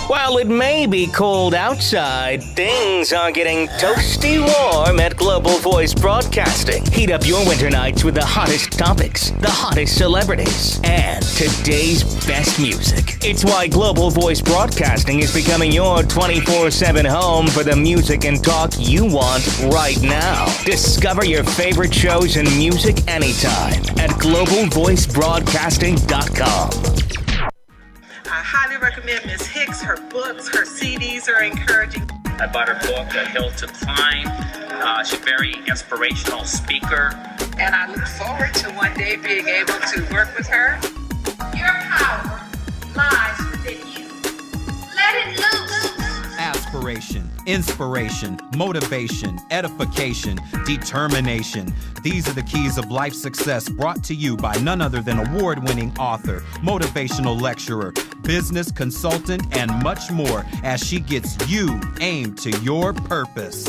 While it may be cold outside, things are getting toasty warm at Global Voice Broadcasting. Heat up your winter nights with the hottest topics, the hottest celebrities, and today's best music. It's why Global Voice Broadcasting is becoming your 24/7 home for the music and talk you want right now. Discover your favorite shows and music anytime at globalvoicebroadcasting.com. I highly recommend Ms. Hicks. Her books, her CDs are encouraging. I bought her book, A Hill to Climb. She's a very inspirational speaker. And I look forward to one day being able to work with her. Your power lies within you. Let it loose. Aspiration, inspiration, motivation, edification, determination. These are the keys of life success, brought to you by none other than award-winning author, motivational lecturer, business consultant, and much more as she gets you aimed to your purpose.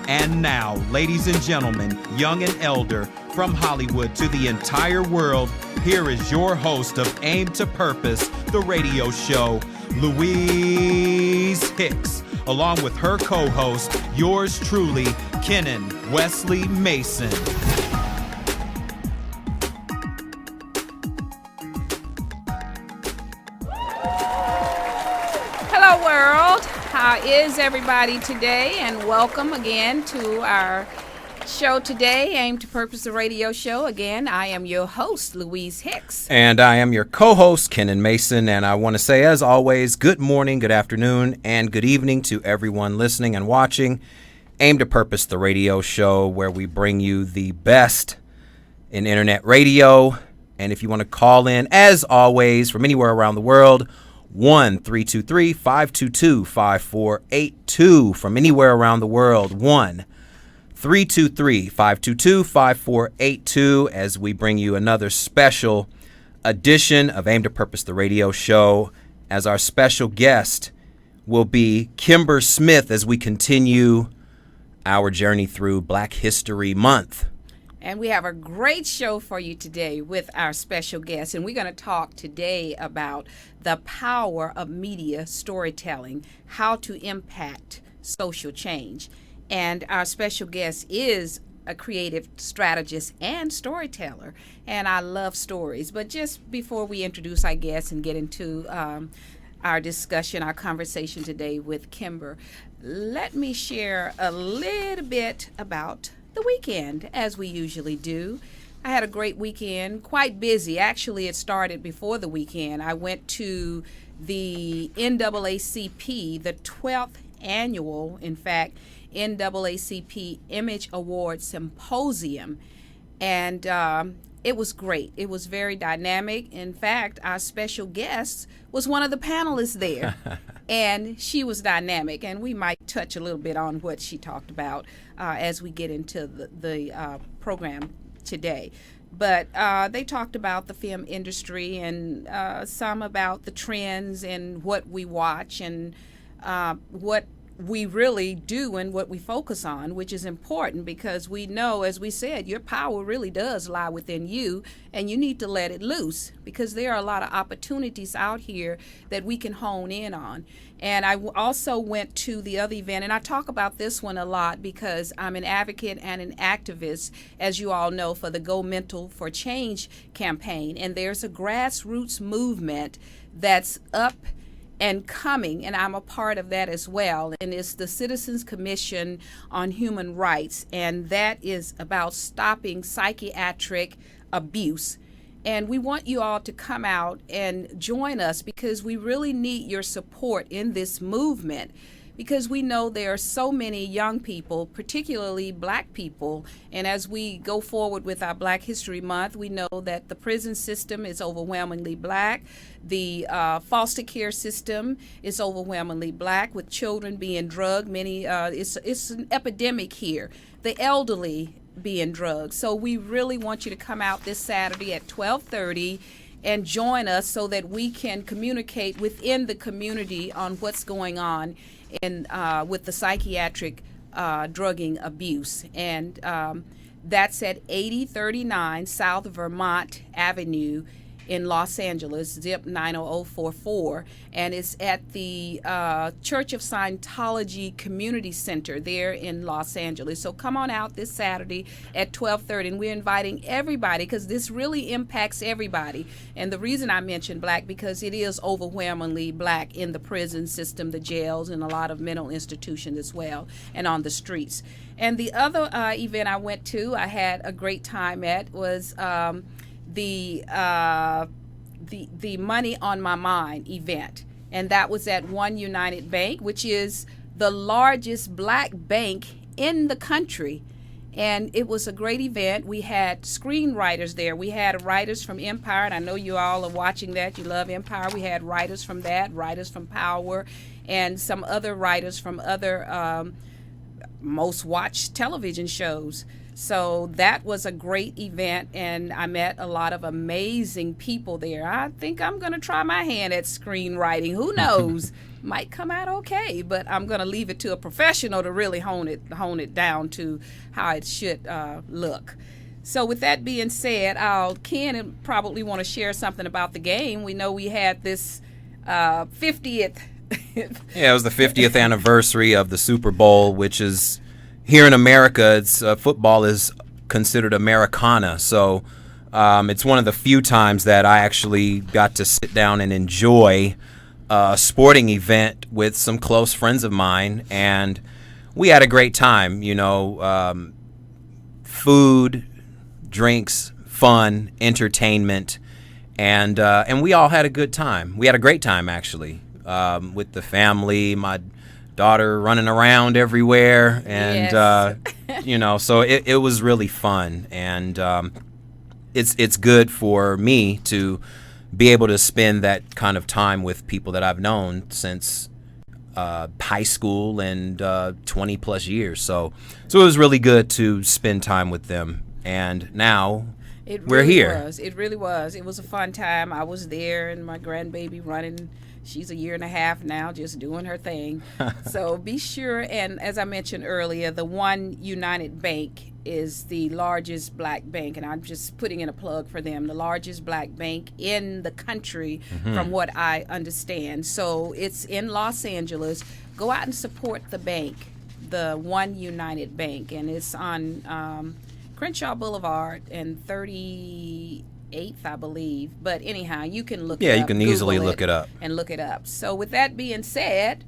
And now, ladies and gentlemen, young and elder, from Hollywood to the entire world, here is your host of Aim to Purpose, the radio show, Louise Hicks, along with her co-host, yours truly, Kenan Wesley Mason. Hello, world. How is everybody today? And welcome again to our show today, Aim to Purpose, the radio show. Again, I am your host, Louise Hicks. And I am your co-host, Kenan Mason. And I want to say, as always, good morning, good afternoon, and good evening to everyone listening and watching Aim to Purpose, the radio show, where we bring you the best in internet radio. And if you want to call in, as always, from anywhere around the world, 1-323-522-5482. From anywhere around the world, 1-323-522-5482, as we bring you another special edition of Aim to Purpose, the radio show. As our special guest will be Kimber Smith as we continue our journey through Black History Month. And we have a great show for you today with our special guest. And we're going to talk today about the power of media storytelling, how to impact social change. And our special guest is a creative strategist and storyteller. And I love stories. But just before we introduce our guest and get into our discussion, our conversation today with Kimber, let me share a little bit about the weekend, as we usually do. I had a great weekend, quite busy. Actually, it started before the weekend. I went to the NAACP, the 12th annual, in fact, NAACP Image Award Symposium. And it was great. It was very dynamic. In fact, our special guest was one of the panelists there. And she was dynamic. And we might touch a little bit on what she talked about as we get into the program today. But they talked about the film industry and some about the trends and what we watch and what we really do and what we focus on, which is important because we know, as we said, your power really does lie within you, and you need to let it loose because there are a lot of opportunities out here that we can hone in on. And I also went to the other event, and I talk about this one a lot because I'm an advocate and an activist, as you all know, for the Go Mental for Change campaign. And there's a grassroots movement that's up and coming, and I'm a part of that as well. And it's the Citizens Commission on Human Rights, and that is about stopping psychiatric abuse. And we want you all to come out and join us because we really need your support in this movement, because we know there are so many young people, particularly Black people. And as we go forward with our Black History Month, we know that the prison system is overwhelmingly Black. The foster care system is overwhelmingly Black, with children being drugged. It's an epidemic here. The elderly being drugged. So we really want you to come out this Saturday at 12:30 and join us so that we can communicate within the community on what's going on in with the psychiatric drugging abuse. And that's at 8039 South Vermont Avenue in Los Angeles, zip 90044, and it's at the Church of Scientology Community Center there in Los Angeles. So come on out this Saturday at 12:30, and we're inviting everybody because this really impacts everybody. And the reason I mention black, because it is overwhelmingly black in the prison system, the jails, and a lot of mental institutions as well, and on the streets. And the other event I went to, I had a great time at, was the Money on My Mind event, and that was at One United Bank, which is the largest black bank in the country. And it was a great event. We had screenwriters there. We had writers from Empire, and I know you all are watching that. You love Empire. We had writers from that, writers from Power, and some other writers from other most watched television shows. So that was a great event, and I met a lot of amazing people there. I think I'm going to try my hand at screenwriting. Who knows? Might come out okay, but I'm going to leave it to a professional to really hone it down to how it should look. So with that being said, Ken probably want to share something about the game. We know we had this 50th. Yeah, it was the 50th anniversary of the Super Bowl, which is, here in America, it's football is considered Americana. So it's one of the few times that I actually got to sit down and enjoy a sporting event with some close friends of mine, and we had a great time. You know, food, drinks, fun, entertainment, and we all had a good time. We had a great time, actually, with the family, my daughter running around everywhere, and Yes. you know, so it was really fun, and it's good for me to be able to spend that kind of time with people that I've known since high school and 20 plus years. So it was really good to spend time with them, and now we're here. It really was. It was a fun time. I was there, and my grandbaby running. She's a year and a half now, just doing her thing. So be sure, and as I mentioned earlier, the One United Bank is the largest black bank, and I'm just putting in a plug for them, the largest black bank in the country, from what I understand. So it's in Los Angeles. Go out and support the bank, the One United Bank, and it's on Crenshaw Boulevard and 38th, I believe. But anyhow, you can look it up. Yeah, you can easily Google look it up. And look it up. So with that being said,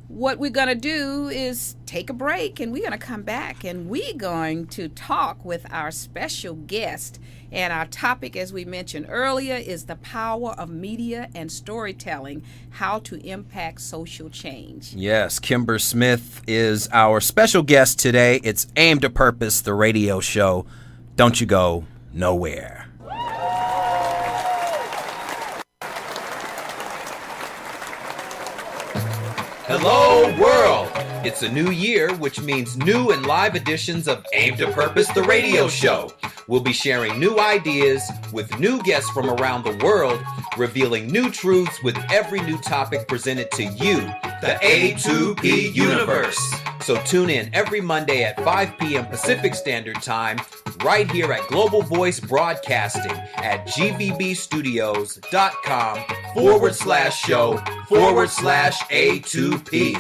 what we're going to do is take a break, and we're going to come back, and we're going to talk with our special guest. And our topic, as we mentioned earlier, is the power of media and storytelling, how to impact social change. Yes, Kimber Smith is our special guest today. It's Aim to Purpose, the radio show. Don't you go nowhere. Hello, world! It's a new year, which means new and live editions of Aim to Purpose, the radio show. We'll be sharing new ideas with new guests from around the world, revealing new truths with every new topic presented to you, the A2P universe. So tune in every Monday at 5 p.m. Pacific Standard Time, right here at Global Voice Broadcasting at gvbstudios.com/show/A2P.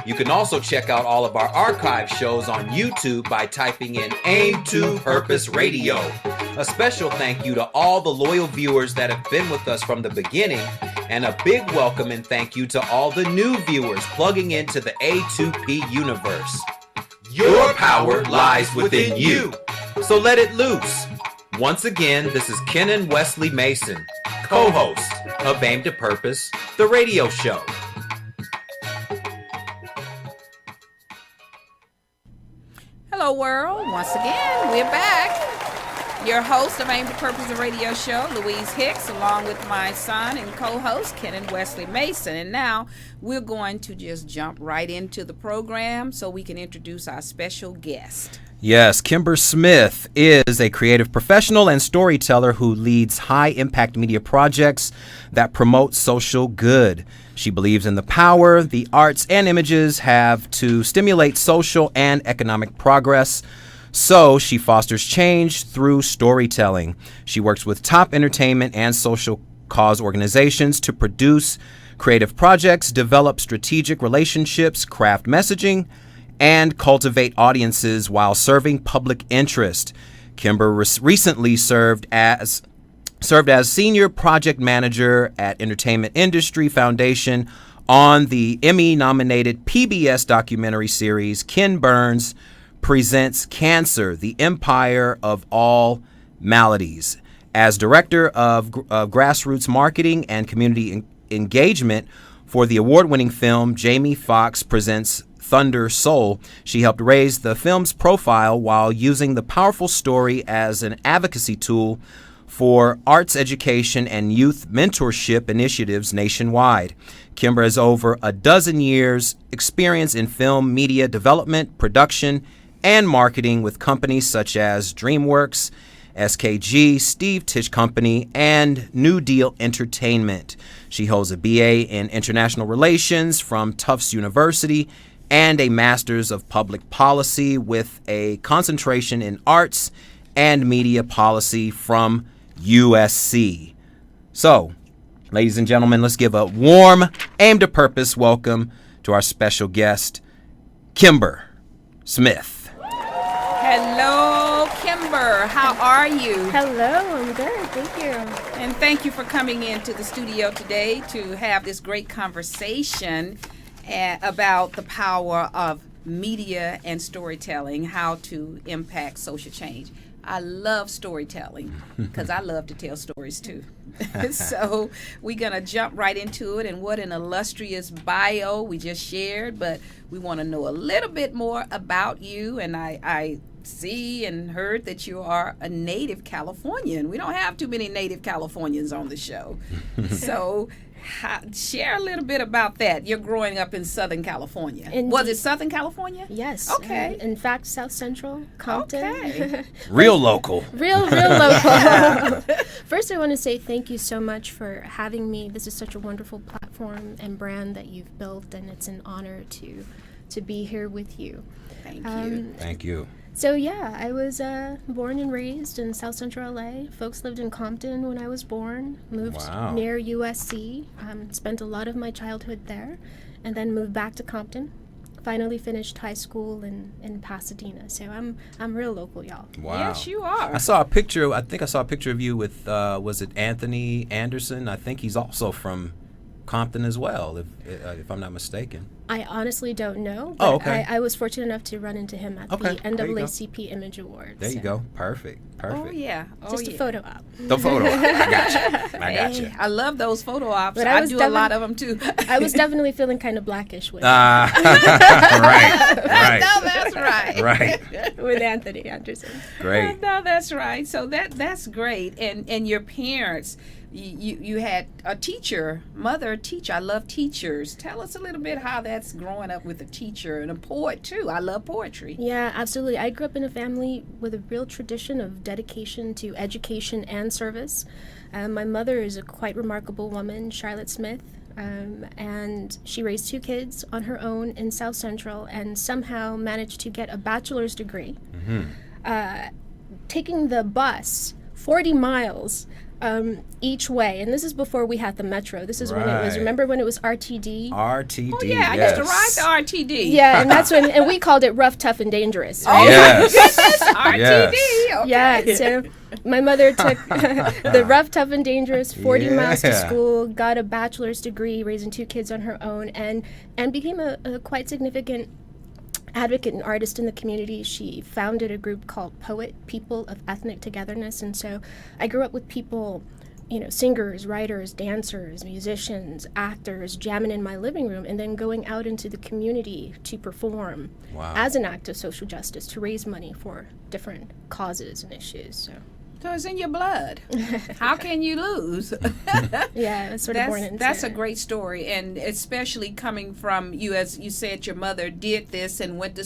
You can also check out all of our archive shows on YouTube by typing in Aim to Purpose Radio. A special thank you to all the loyal viewers that have been with us from the beginning, and a big welcome and thank you to all the new viewers plugging into the A2P universe. Your power lies within you, so let it loose. Once again, this is Ken and Wesley Mason, co-hosts of Aim to Purpose, the radio show. Hello, world. Once again, we're back. Your host of Aim to Purpose, the radio show, Louise Hicks, along with my son and co-host, Ken and Wesley Mason. And now we're going to just jump right into the program so we can introduce our special guest. Yes, Kimber Smith is a creative professional and storyteller who leads high-impact media projects that promote social good. She believes in the power the arts and images have to stimulate social and economic progress. So she fosters change through storytelling. She works with top entertainment and social cause organizations to produce creative projects, develop strategic relationships, craft messaging, and cultivate audiences while serving public interest. Kimber recently served as senior project manager at Entertainment Industry Foundation on the Emmy-nominated PBS documentary series Ken Burns Presents Cancer, the Empire of All Maladies. As director of Grassroots Marketing and Community Engagement for the award-winning film Foxx Presents Thunder Soul, she helped raise the film's profile while using the powerful story as an advocacy tool for arts education and youth mentorship initiatives nationwide. Kimber has over a dozen years' experience in film media development, production, and marketing with companies such as DreamWorks, SKG, Steve Tisch Company, and New Deal Entertainment. She holds a BA in International Relations from Tufts University and a Master's of Public Policy with a concentration in arts and media policy from USC. So, ladies and gentlemen, let's give a warm, aimed at purpose welcome to our special guest, Kimber Smith. Hello, Kimber. How are you? Hello, I'm good. Thank you. And thank you for coming into the studio today to have this great conversation about the power of media and storytelling, how to impact social change. I love storytelling because I love to tell stories too. So we're going to jump right into it. And what an illustrious bio we just shared, but we want to know a little bit more about you. And I see and heard that you are a native Californian. We don't have too many native Californians on the show. So share a little bit about that. You're growing up in Southern California. Indeed. Was it Southern California? Yes. Okay. In fact, South Central, Compton. Okay. Real local. Real local. First, I want to say thank you so much for having me. This is such a wonderful platform and brand that you've built, and it's an honor to be here with you. Thank you. Thank you. So yeah, I was born and raised in South Central LA. Folks lived in Compton when I was born. Moved near USC. Spent a lot of my childhood there, and then moved back to Compton. Finally finished high school in Pasadena. So I'm real local, y'all. Wow. Yes, you are. I saw a picture. I think I saw a picture of you with was it Anthony Anderson? I think he's also from Compton as well, if I'm not mistaken. I honestly don't know, but okay. I was fortunate enough to run into him at the NAACP Image Awards. There you go. Perfect. Oh, yeah. Just a photo op. The photo op. I got you. I love those photo ops. But I do a lot of them, too. I was definitely feeling kind of Blackish with right. No, that's right. Right. with Anthony Anderson. Great. No, that's right. So that's great. And your parents, you had a mother teacher. I love teachers. Tell us a little bit how that's growing up with a teacher and a poet too. I love poetry. Yeah, absolutely. I grew up in a family with a real tradition of dedication to education and service. My mother is a quite remarkable woman, Charlotte Smith, and she raised 2 kids on her own in South Central and somehow managed to get a bachelor's degree. Taking the bus 40 miles each way, and this is before we had the metro. This is when it was. Remember when it was RTD? RTD. Oh yeah, I used to ride the RTD. Yeah, and that's when, and we called it rough, tough, and dangerous. Right? Oh my goodness, RTD. Yes. Okay. Yeah, so my mother took the rough, tough, and dangerous 40 miles to school, got a bachelor's degree, raising 2 kids on her own, and became a quite significant advocate and artist in the community. She founded a group called People of Ethnic Togetherness, and so I grew up with people, singers, writers, dancers, musicians, actors, jamming in my living room, and then going out into the community to perform as an act of social justice, to raise money for different causes and issues. So So it's in your blood. How can you lose? Yeah, it's sort of born into That's a it. great story, and especially coming from you, as you said, your mother did this and went to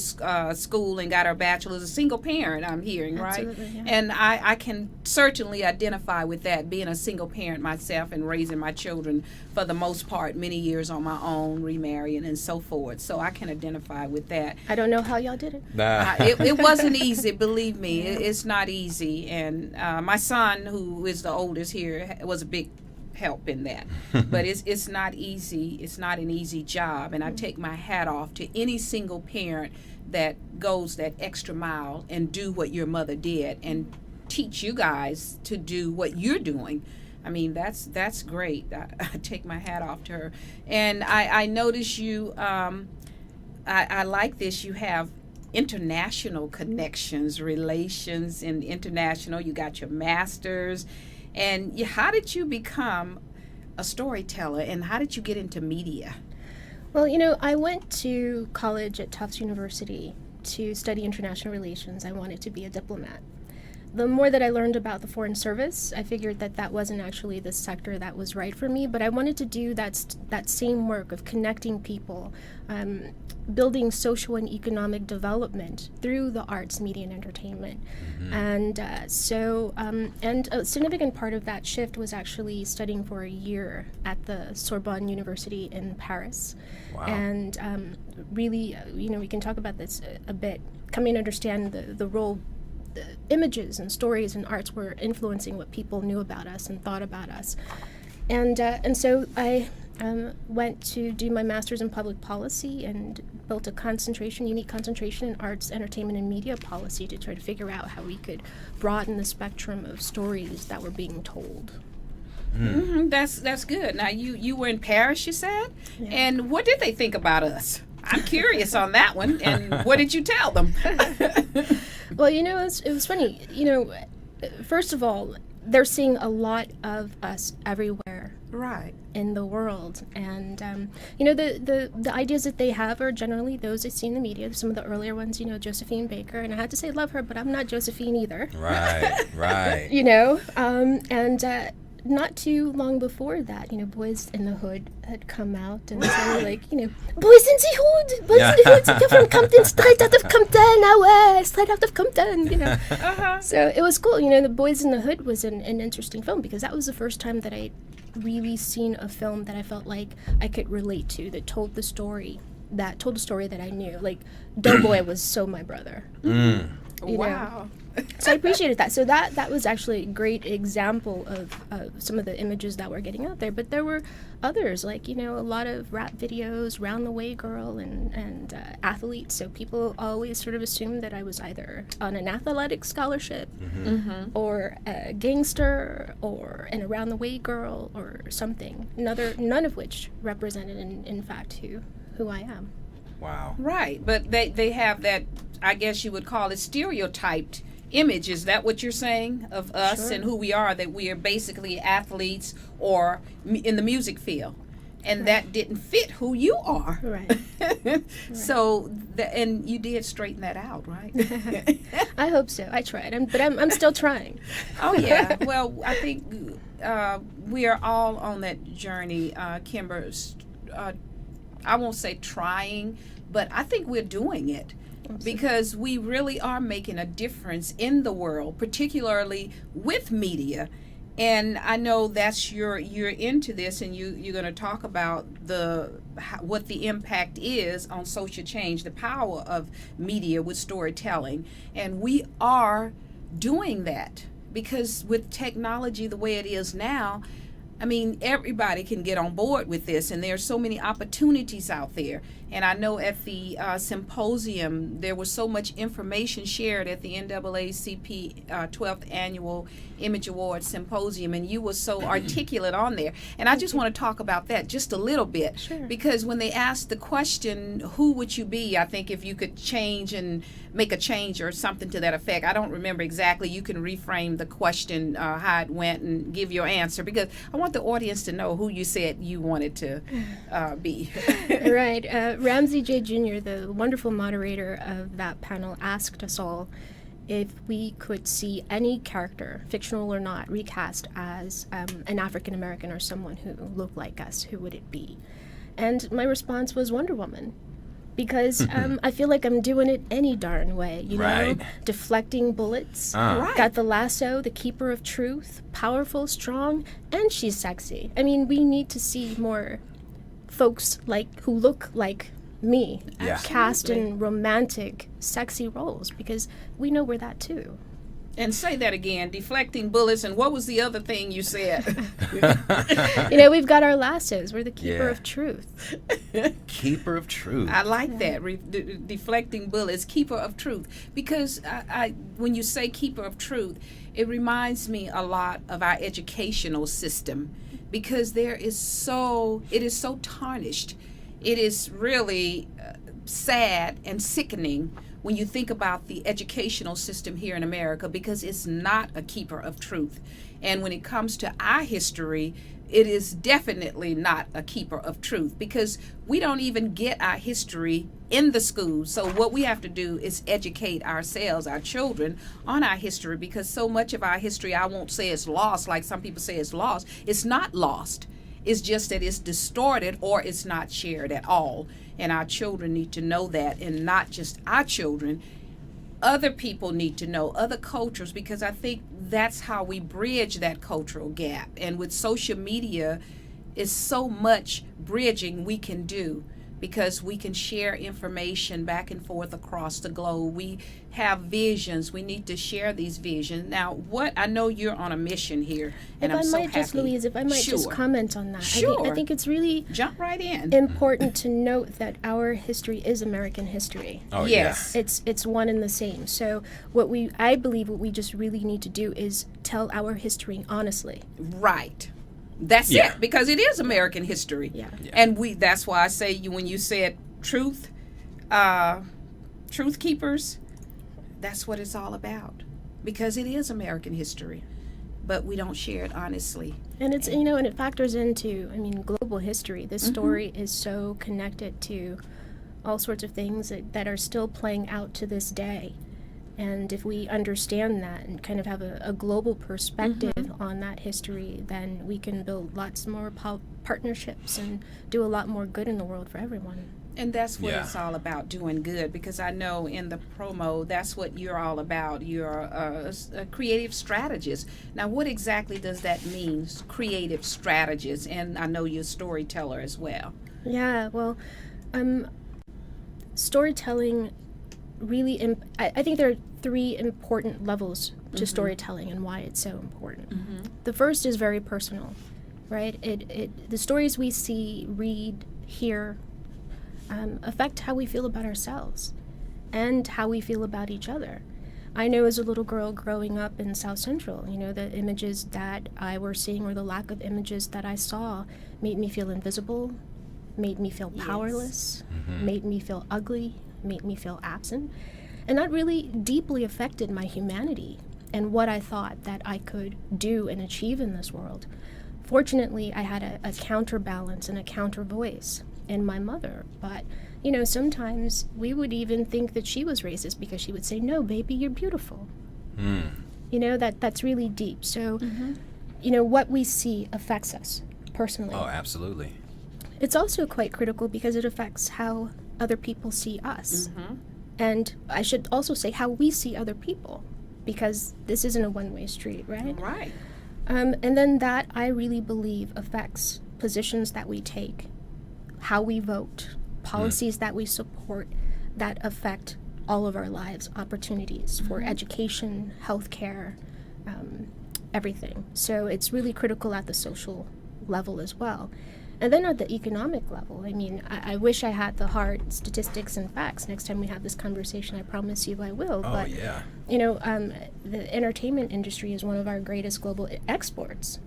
school and got her bachelor's. A single parent, I'm hearing, right? Absolutely, yeah. And I can certainly identify with that, being a single parent myself and raising my children for the most part many years on my own, remarrying and so forth. So I can identify with that. I don't know how y'all did it. It wasn't easy, believe me. It's not easy. And my son, who is the oldest here, was a big help in that. But it's not easy. It's not an easy job. And I take my hat off to any single parent that goes that extra mile and do what your mother did and teach you guys to do what you're doing. I mean, that's great. I take my hat off to her. And I notice you, I like this, you have international connections, relations in international. You got your master's. And how did you become a storyteller, and how did you get into media? Well, I went to college at Tufts University to study international relations. I wanted to be a diplomat. The more that I learned about the Foreign Service, I figured that wasn't actually the sector that was right for me, but I wanted to do that same work of connecting people, building social and economic development through the arts, media, and entertainment. And so a significant part of that shift was actually studying for a year at the Sorbonne University in Paris. Wow. And really, we can talk about this a bit, coming to understand the role the images and stories and arts were influencing what people knew about us and thought about us. And so I went to do my master's in public policy and built a unique concentration in arts, entertainment, and media policy to try to figure out how we could broaden the spectrum of stories that were being told. That's good. Now, you were in Paris, you said? Yeah. And what did they think about us? I'm curious on that one. And what did you tell them? Well, it was funny. First of all, they're seeing a lot of us everywhere. Right. In the world. And, the ideas that they have are generally those I see in the media. Some of the earlier ones, Josephine Baker. And I had to say, love her, but I'm not Josephine either. Right. And not too long before that, Boys in the Hood had come out, and so like, Boys in the Hood, Boys in the Hood, you're from Compton, straight out of Compton, straight out of Compton, So it was cool, the Boys in the Hood was an interesting film, because that was the first time that I really seen a film that I felt like I could relate to, that told the story that I knew. Like, Doughboy was so my brother. Wow. So I appreciated that. So that was actually a great example of some of the images that were getting out there. But there were others, like, a lot of rap videos, Round the Way Girl, and athletes. So people always sort of assumed that I was either on an athletic scholarship or a gangster or an Around the Way Girl or something. None of which represented, in fact, who I am. Wow. Right. But they have that, I guess you would call it, stereotyped image. Is that what you're saying of us? Sure. And who we are, that we are basically athletes or in the music field, and that didn't fit who you are. Right. So and you did straighten that out, right? I hope so. I tried, but I'm still trying. Oh yeah. Well, I think we are all on that journey, Kimber. I won't say trying, but I think we're doing it. Because we really are making a difference in the world, particularly with media. And I know that's you're into this, and you're going to talk about what the impact is on social change, the power of media with storytelling. And we are doing that, because with technology the way it is now, I mean, everybody can get on board with this, and there's so many opportunities out there. And I know at the Symposium, there was so much information shared at the NAACP 12th Annual Image Awards Symposium, and you were so articulate on there. And I just want to talk about that just a little bit. Sure. Because when they asked the question, who would you be, I think if you could change and make a change or something to that effect. I don't remember exactly. You can reframe the question, how it went, and give your answer, because I want the audience to know who you said you wanted to be. Right. Ramsey J. Jr., the wonderful moderator of that panel, asked us all if we could see any character, fictional or not, recast as an African American or someone who looked like us, who would it be? And my response was Wonder Woman. Because I feel like I'm doing it any darn way, you know? Deflecting bullets, got the lasso, the keeper of truth, powerful, strong, and she's sexy. I mean, we need to see more folks who look like me cast in romantic, sexy roles, because we know we're that too. And say that again, deflecting bullets, and what was the other thing you said? You know, we've got our lassos. We're the keeper of truth. Keeper of truth. I like that, deflecting bullets, keeper of truth. Because when you say keeper of truth, it reminds me a lot of our educational system, because it is so tarnished. It is really sad and sickening when you think about the educational system here in America, because it's not a keeper of truth. And when it comes to our history, it is definitely not a keeper of truth, because we don't even get our history in the schools. So what we have to do is educate ourselves, our children, on our history, because so much of our history, I won't say it's lost, like some people say it's lost. It's not lost. It's just that it's distorted, or it's not shared at all. And our children need to know that, and not just our children. Other people need to know, other cultures, because I think that's how we bridge that cultural gap. And with social media, is so much bridging we can do, because we can share information back and forth across the globe. We have visions. We need to share these visions. Now, I know you're on a mission here, and I'm so happy. Louise, if I might just comment on that. Sure. I think it's really jump right in. Important to note that our history is American history. Oh, yes. Yeah. It's one and the same. So I believe what we just really need to do is tell our history honestly. Right. That's it, because it is American history. Yeah. And that's why I say when you said truth keepers, that's what it's all about, because it is American history, but we don't share it honestly. And it's, and it factors into, global history. This story is so connected to all sorts of things that are still playing out to this day. And if we understand that and kind of have a global perspective on that history, then we can build lots more partnerships and do a lot more good in the world for everyone. And that's what it's all about, doing good, because I know in the promo, that's what you're all about. You're a creative strategist. Now, what exactly does that mean, creative strategist? And I know you're a storyteller as well. Yeah, well, storytelling really, I think there are three important levels to storytelling and why it's so important. The first is very personal, right? The stories we see, read, hear, affect how we feel about ourselves and how we feel about each other. I know as a little girl growing up in South Central, the images that I were seeing, or the lack of images that I saw, made me feel invisible, made me feel powerless, made me feel ugly, made me feel absent. And that really deeply affected my humanity and what I thought that I could do and achieve in this world. Fortunately, I had a counterbalance and a counter voice in my mother. But, sometimes we would even think that she was racist because she would say, "No, baby, you're beautiful." That's really deep. So, what we see affects us personally. Oh, absolutely. It's also quite critical because it affects how other people see us. And I should also say how we see other people, because this isn't a one-way street, right? Right. And then that, I really believe, affects positions that we take, how we vote, policies that we support that affect all of our lives, opportunities for education, healthcare, everything. So it's really critical at the social level as well. And then at the economic level, I wish I had the hard statistics and facts. Next time we have this conversation, I promise you I will. Oh, but, yeah. The entertainment industry is one of our greatest global exports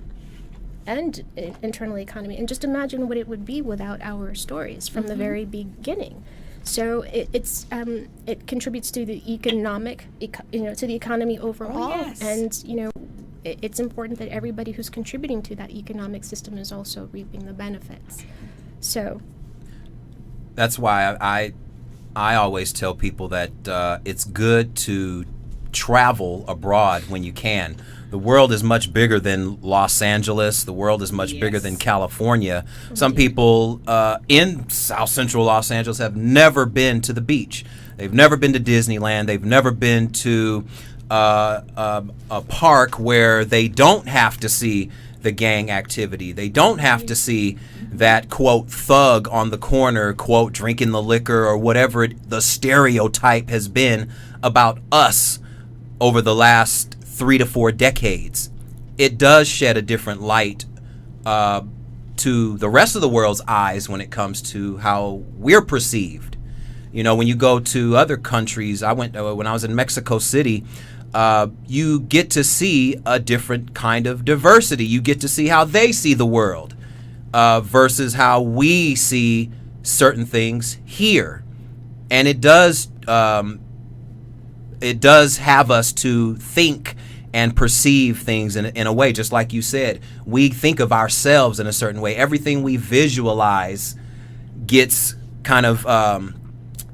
and internal economy. And just imagine what it would be without our stories from the very beginning. So it contributes to the to the economy overall. Oh, yes. And, it's important that everybody who's contributing to that economic system is also reaping the benefits. So that's why I always tell people that it's good to travel abroad when you can. The world is much bigger than Los Angeles. The world is much bigger than California. Some people in South Central Los Angeles have never been to the beach. They've never been to Disneyland. They've never been to a park where they don't have to see the gang activity. They don't have to see that, quote, thug on the corner, quote, drinking the liquor or whatever the stereotype has been about us over the last 3 to 4 decades. It does shed a different light to the rest of the world's eyes when it comes to how we're perceived. You know, when you go to other countries, when I was in Mexico City, you get to see a different kind of diversity. You get to see how they see the world versus how we see certain things here. And it does have us to think and perceive things in a way, just like you said. We think of ourselves in a certain way. Everything we visualize gets kind of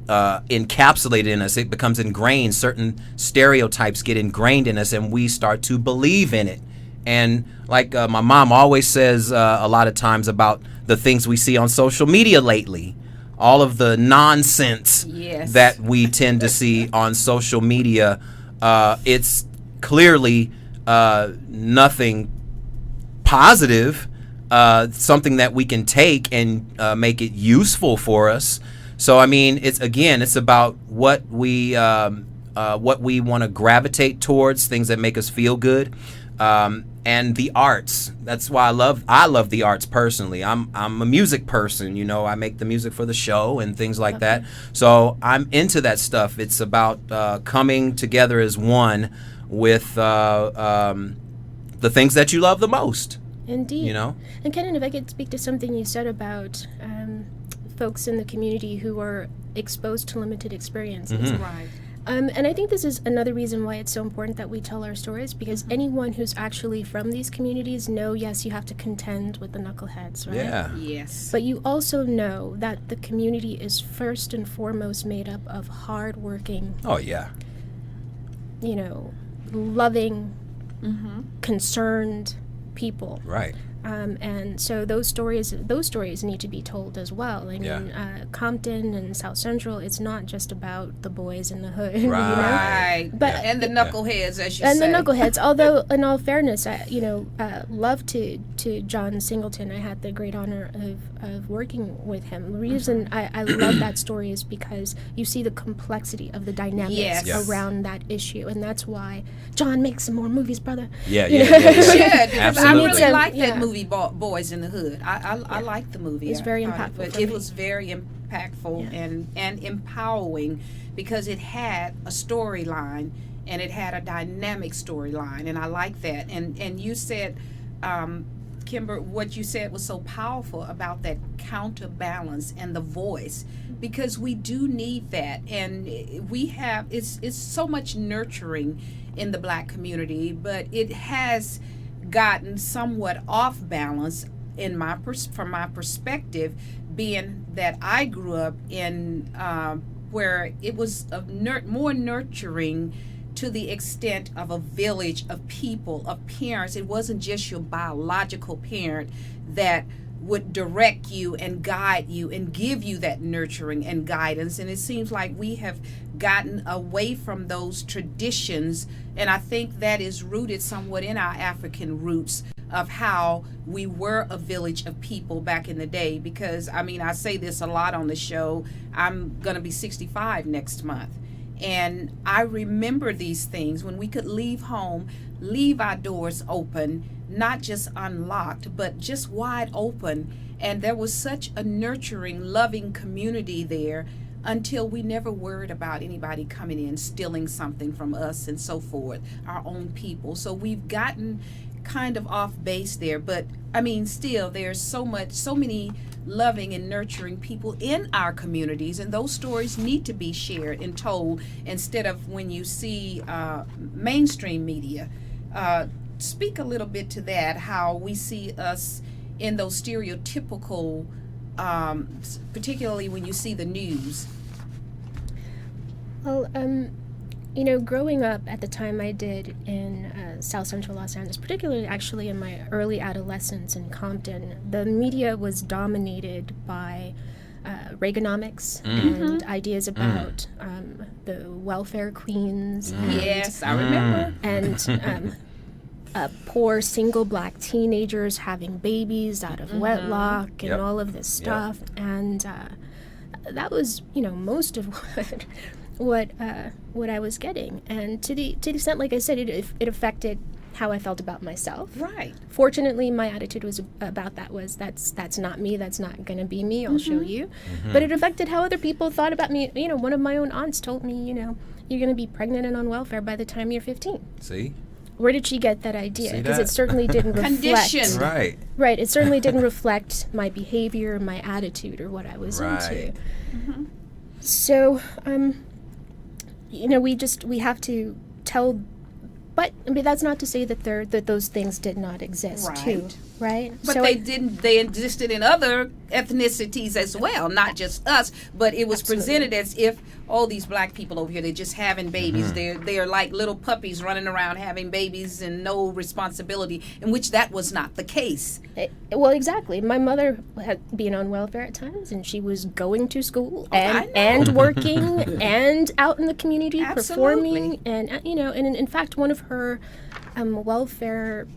encapsulated in us. It becomes ingrained. Certain stereotypes get ingrained in us, and we start to believe in it. And like my mom always says a lot of times about the things we see on social media lately, all of the nonsense that we tend to see on social media, it's clearly nothing positive, something that we can take and make it useful for us. So I mean, it's about what we want to gravitate towards, things that make us feel good, and the arts. That's why I love the arts personally. I'm a music person, you know. I make the music for the show and things like that. So I'm into that stuff. It's about coming together as one with the things that you love the most. Indeed. You know. And Ken, if I could speak to something you said about folks in the community who are exposed to limited experiences. Right. And I think this is another reason why it's so important that we tell our stories, because anyone who's actually from these communities know, yes, you have to contend with the knuckleheads, right? Yeah. Yes. But you also know that the community is first and foremost made up of hardworking, Oh yeah. you know, loving, concerned people. Right. And so those stories need to be told as well. I mean, Compton and South Central, it's not just about the boys in the hood, you know? Right. But and the knuckleheads, as you and say. the knuckleheads. Although, in all fairness, love to John Singleton. I had the great honor of working with him. The reason I love that story is because you see the complexity of the dynamics around that issue, and that's why John, make some more movies, brother. Yeah, because I really Absolutely. like that movie, Boys in the Hood. I like the movie. It's very impactful. It was very impactful and empowering because it had a storyline and it had a dynamic storyline, and I like that. And you said, Kimber, what you said was so powerful about that counterbalance and the voice, because we do need that, and we have it's so much nurturing in the Black community, but it has gotten somewhat off balance from my perspective, being that I grew up in where it was more nurturing to the extent of a village of people, of parents. It wasn't just your biological parent that would direct you and guide you and give you that nurturing and guidance. And it seems like we have gotten away from those traditions, and I think that is rooted somewhat in our African roots of how we were a village of people back in the day. Because I mean, I say this a lot on the show, I'm gonna be 65 next month, and I remember these things when we could leave home, leave our doors open, not just unlocked, but just wide open. And there was such a nurturing, loving community there until we never worried about anybody coming in, stealing something from us and so forth, our own people. So we've gotten kind of off base there. But I mean, still, there's so many loving and nurturing people in our communities, and those stories need to be shared and told instead of when you see mainstream media. Speak a little bit to that, how we see us in those stereotypical, particularly when you see the news. Well, growing up at the time I did in South Central Los Angeles, particularly actually in my early adolescence in Compton, the media was dominated by Reaganomics and ideas about the welfare queens. Yes, I remember. And poor single black teenagers having babies out of wedlock and all of this stuff. And that was, most of what I was getting. And to the extent, like I said, it affected how I felt about myself. Right. Fortunately, my attitude was about that's not me, that's not going to be me, I'll show you. But it affected how other people thought about me. One of my own aunts told me, you're going to be pregnant and on welfare by the time you're 15. See? Where did she get that idea? Because that? it certainly didn't reflect. Conditioned. Right. Right. It certainly didn't reflect my behavior, my attitude, or what I was into. So, we have to tell. But that's not to say that those things did not exist too, right? But so they didn't. They existed in other ethnicities as well, not just us. But it was presented as if all these black people over here, they're just having babies. They're like little puppies running around having babies and no responsibility. In which that was not the case. Well, exactly. My mother had been on welfare at times, and she was going to school and working and out in the community performing, and and in fact, one of her welfare,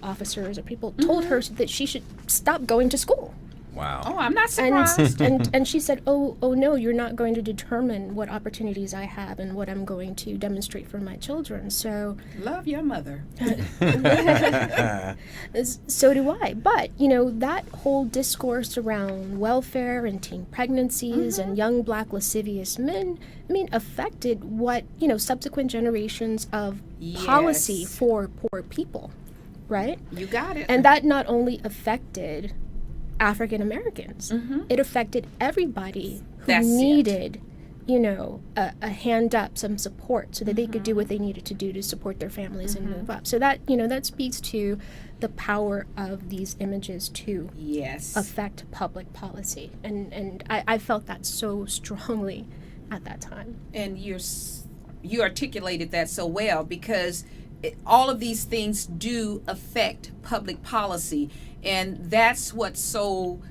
officers or people told her that she should stop going to school. Wow. Oh, I'm not surprised. And she said, oh no, you're not going to determine what opportunities I have and what I'm going to demonstrate for my children. So Love your mother. So do I. But, that whole discourse around welfare and teen pregnancies and young black lascivious men, affected what, subsequent generations of policy for poor people, right? You got it. And that not only affected African Americans, it affected everybody who needed, a hand up, some support, so that they could do what they needed to do to support their families and move up. So that, that speaks to the power of these images to affect public policy. And I felt that so strongly at that time. And you articulated that so well, because all of these things do affect public policy. And that's what's so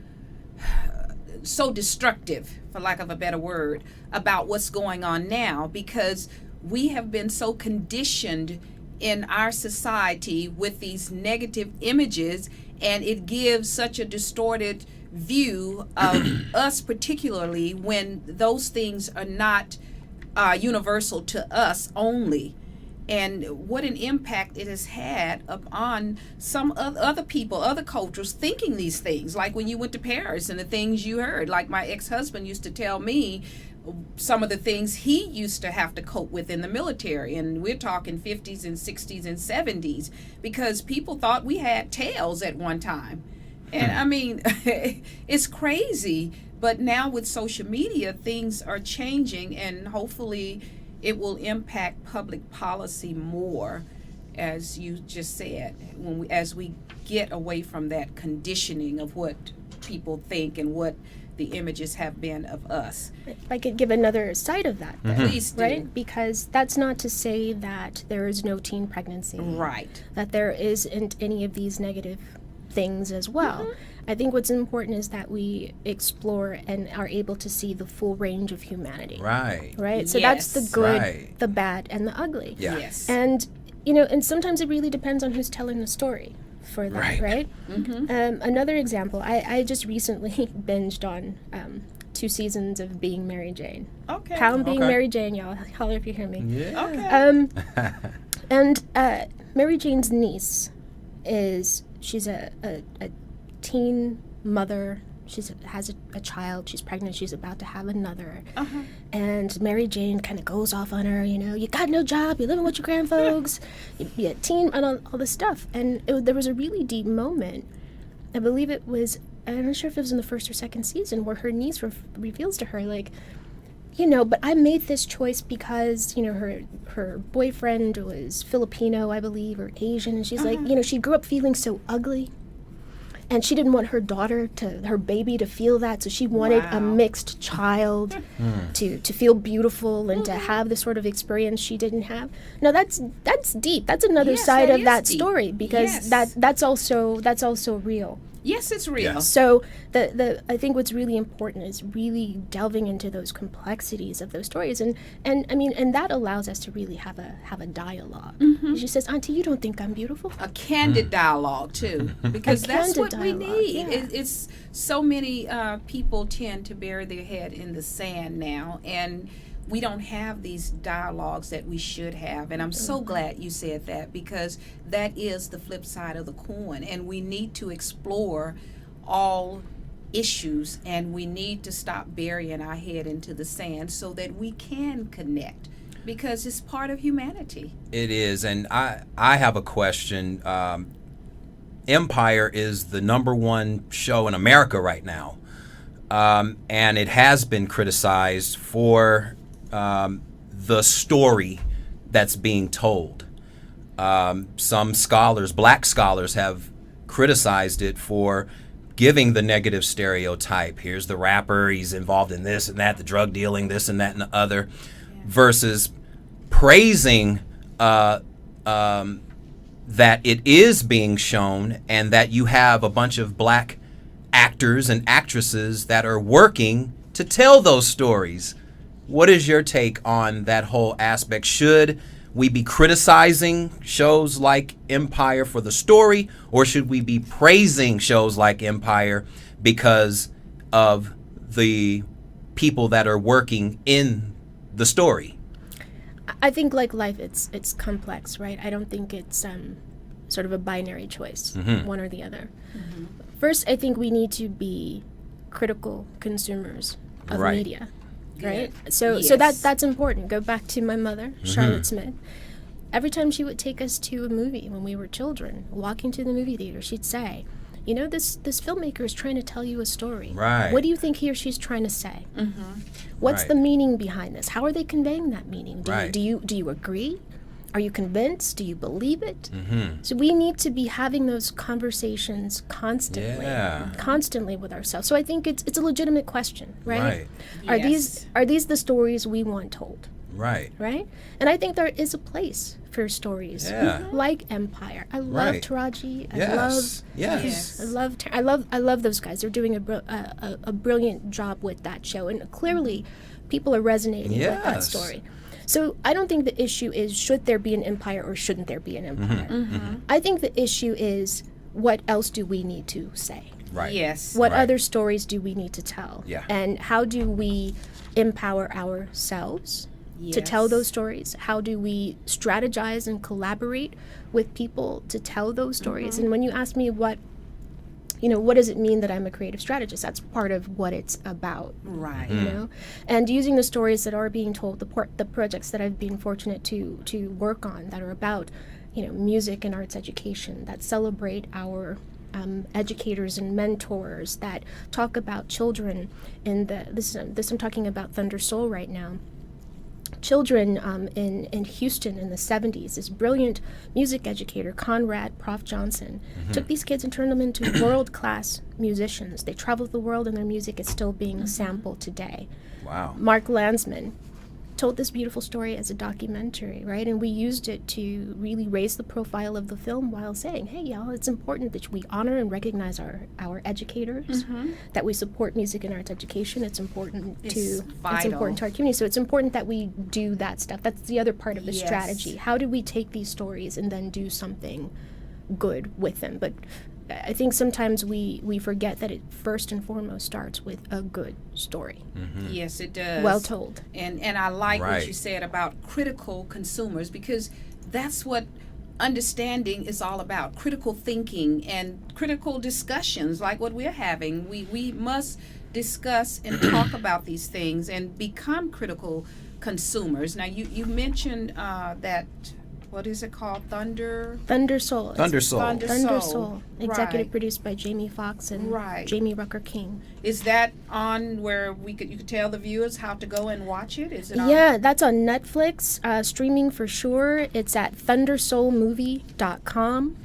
destructive, for lack of a better word, about what's going on now, because we have been so conditioned in our society with these negative images, and it gives such a distorted view of us, particularly when those things are not universal to us only. And what an impact it has had upon some other people, other cultures thinking these things. Like when you went to Paris and the things you heard. Like my ex-husband used to tell me some of the things he used to have to cope with in the military. And we're talking 50s and 60s and 70s, because people thought we had tails at one time. And it's crazy. But now with social media, things are changing, and hopefully it will impact public policy more, as you just said, as we get away from that conditioning of what people think and what the images have been of us. If I could give another side of that, Please do. right? Because that's not to say that there is no teen pregnancy, Right. that there isn't any of these negative things as well. I think what's important is that we explore and are able to see the full range of humanity. Right. Right? So that's the Yes. good, Right. the bad, and the ugly. Yeah. Yes. And, and sometimes it really depends on who's telling the story for that, right? Another example, I just recently binged on 2 seasons of Being Mary Jane. Okay. Pound Being Mary Jane, y'all. Holler if you hear me. Yeah. Okay. And Mary Jane's niece she's a teen mother. She has a child. She's pregnant. She's about to have another. And Mary Jane kind of goes off on her. You got no job. You're living with your grandfolks. You're a teen and all this stuff. And there was a really deep moment. I believe it was. I'm not sure if it was in the first or second season, where her niece reveals to her, like, but I made this choice because, her boyfriend was Filipino, I believe, or Asian. And she's like, she grew up feeling so ugly and she didn't want her baby to feel that, so she wanted a mixed child to feel beautiful and to have the sort of experience she didn't have. Now that's deep. That's another side of that story, because that's also real. Yes, it's real. Yes. So I think what's really important is really delving into those complexities of those stories, and that allows us to really have a dialogue. She says, "Auntie, you don't think I'm beautiful?" A candid dialogue too, because that's what we need. Yeah. It's so many people tend to bury their head in the sand now, and we don't have these dialogues that we should have. And I'm so glad you said that, because that is the flip side of the coin, and we need to explore all issues, and we need to stop burying our head into the sand so that we can connect, because it's part of humanity. It is, and I have a question. Empire is the #1 show in America right now, and it has been criticized for the story that's being told. Some scholars, black scholars, have criticized it for giving the negative stereotype. Here's the rapper, he's involved in this and that, the drug dealing, this and that and the other, versus praising that it is being shown, and that you have a bunch of black actors and actresses that are working to tell those stories. What is your take on that whole aspect? Should we be criticizing shows like Empire for the story, or should we be praising shows like Empire because of the people that are working in the story? I think, like life, it's complex, right? I don't think it's sort of a binary choice, one or the other. First, I think we need to be critical consumers of media. Right? So that's important. Go back to my mother, Charlotte Smith. Every time she would take us to a movie when we were children, walking to the movie theater, she'd say, you know, this filmmaker is trying to tell you a story. Right. What do you think he or she's trying to say? What's the meaning behind this? How are they conveying that meaning? Do you agree? Are you convinced? Do you believe it? So we need to be having those conversations constantly with ourselves. So I think it's a legitimate question, right? Are these the stories we want told? Right. And I think there is a place for stories like Empire. I love Taraji. I love those guys. They're doing a brilliant job with that show, and clearly people are resonating with that story. So I don't think the issue is should there be an Empire or shouldn't there be an Empire. I think the issue is what else do we need to say? What other stories do we need to tell? And how do we empower ourselves to tell those stories? How do we strategize and collaborate with people to tell those stories? And when you ask me what does it mean that I'm a creative strategist? That's part of what it's about, right? You know, and using the stories that are being told, the projects that I've been fortunate to work on that are about, music and arts education, that celebrate our educators and mentors, that talk about children in this I'm talking about Thunder Soul right now. Children in Houston in the 70s, this brilliant music educator, Conrad Prof. Johnson, took these kids and turned them into world-class musicians. They traveled the world, and their music is still being sampled today. Wow. Mark Landsman told this beautiful story as a documentary, right? And we used it to really raise the profile of the film while saying, hey, y'all, it's important that we honor and recognize our educators, that we support music and arts education. It's important to our community. So it's important that we do that stuff. That's the other part of the strategy. How do we take these stories and then do something good with them? But I think sometimes we forget that it first and foremost starts with a good story. Yes, it does. Well told. And I like what you said about critical consumers, because that's what understanding is all about. Critical thinking and critical discussions like what we're having. We must discuss and talk about these things and become critical consumers. Now, you mentioned that, what is it called? Thunder Soul. Thunder Soul. Executive produced by Jamie Foxx and Jamie Rucker King. Is that on where you could tell the viewers how to go and watch it? Is it on? Yeah, that's on Netflix, streaming for sure. It's at thundersoulmovie.com.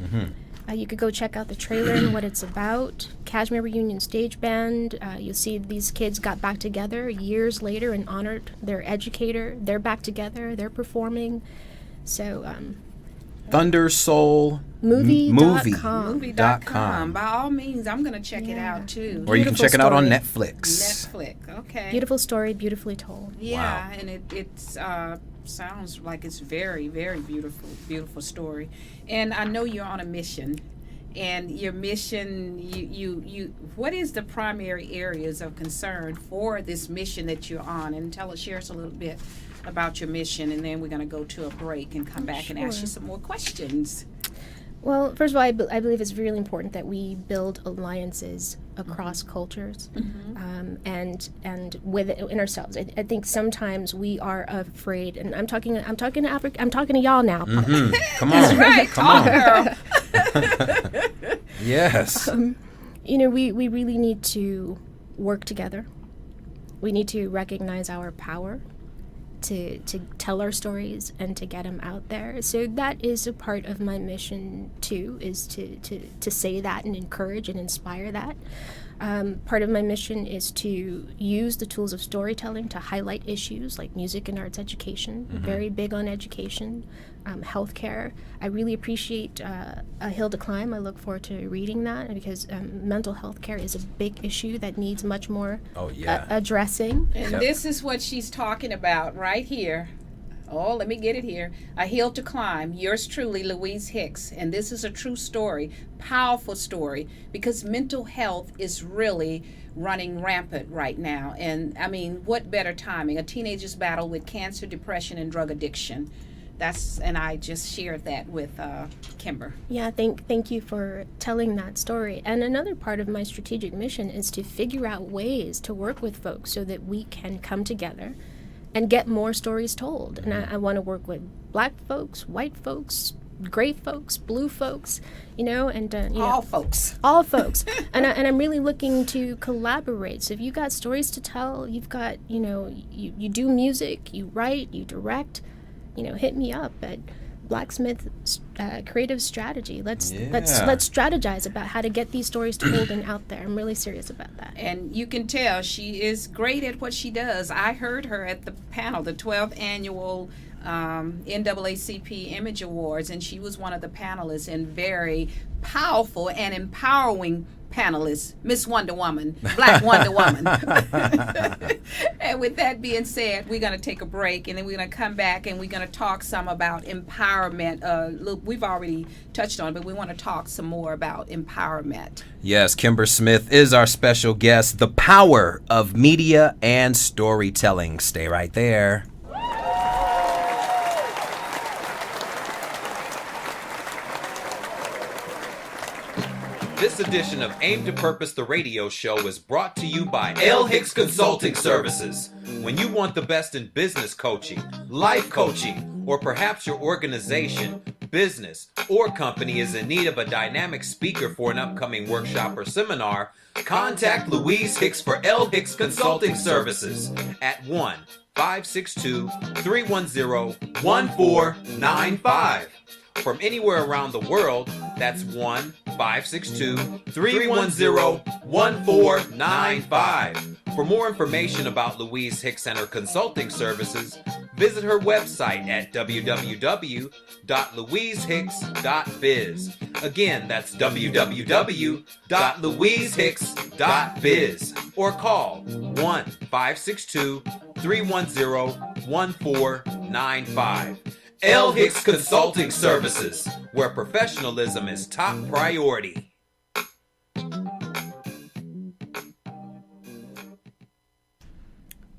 You could go check out the trailer and what it's about. Kashmir Reunion Stage Band. You'll see these kids got back together years later and honored their educator. They're back together. They're performing. So, Thunder Soul movie.com. Movie.com. By all means, I'm going to check it out too. Or you can Beautiful check it out on story. Netflix. Netflix, okay. Beautiful story, beautifully told. Yeah, and it sounds like it's very, very beautiful story. And I know you're on a mission. And your mission, you what is the primary areas of concern for this mission that you're on? And share us a little bit about your mission, and then we're going to go to a break and come back and ask you some more questions. Well, first of all, I believe it's really important that we build alliances across cultures, and within ourselves. I think sometimes we are afraid, and I'm talking to y'all now. Come on, Right, come talk, on. girl. Yes. We really need to work together. We need to recognize our power to tell our stories and to get them out there. So that is a part of my mission too, is to say that and encourage and inspire that. Part of my mission is to use the tools of storytelling to highlight issues like music and arts education. Very big on education, healthcare. I really appreciate A Hill to Climb. I look forward to reading that because mental health care is a big issue that needs much more addressing. And this is what she's talking about right here. Oh, let me get it here. A Hill to Climb. Yours truly, Louise Hicks. And this is a true story, powerful story, because mental health is really running rampant right now. And I mean, what better timing? A teenager's battle with cancer, depression, and drug addiction. And I just shared that with Kimber. Yeah, thank you for telling that story. And another part of my strategic mission is to figure out ways to work with folks so that we can come together and get more stories told. And I want to work with black folks, white folks, gray folks, blue folks, and All folks. All folks. and I'm really looking to collaborate. So if you've got stories to tell, you've got, you do music, you write, you direct, hit me up at Blacksmith Creative Strategy. Let's strategize about how to get these stories told and out there. I'm really serious about that. And you can tell she is great at what she does. I heard her at the panel, the 12th annual NAACP Image Awards, and she was one of the panelists, and very powerful and empowering panelist, Miss Wonder Woman, Black Wonder Woman. And with that being said, we're going to take a break, and then we're going to come back and we're going to talk some about empowerment. We've already touched on it, but we want to talk some more about empowerment. Yes, Kimber Smith is our special guest. The power of media and storytelling. Stay right there. This edition of Aim to Purpose, the radio show, is brought to you by L. Hicks Consulting Services. When you want the best in business coaching, life coaching, or perhaps your organization, business, or company is in need of a dynamic speaker for an upcoming workshop or seminar, contact Louise Hicks for L. Hicks Consulting Services at 1-562-310-1495. From anywhere around the world, that's 1-562-310-1495. For more information about Louise Hicks and her consulting services, visit her website at www.louisehicks.biz. Again, that's www.louisehicks.biz. Or call 1-562-310-1495. L. Hicks Consulting Services, where professionalism is top priority.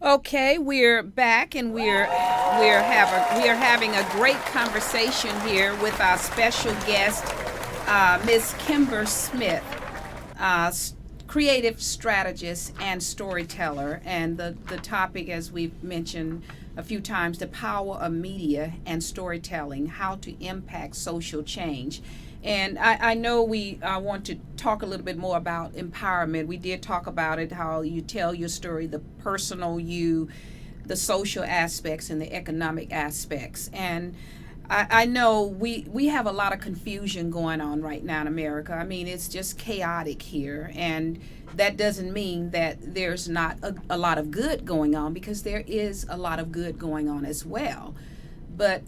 Okay, we're back, and we're having a great conversation here with our special guest, Miss Kimber Smith, creative strategist and storyteller. And the topic, as we've mentioned a few times, the power of media and storytelling, how to impact social change. And I know we want to talk a little bit more about empowerment. We did talk about it, how you tell your story, the personal you, the social aspects, and the economic aspects. And I know we have a lot of confusion going on right now in America. I mean, it's just chaotic here, and that doesn't mean that there's not a lot of good going on, because there is a lot of good going on as well. But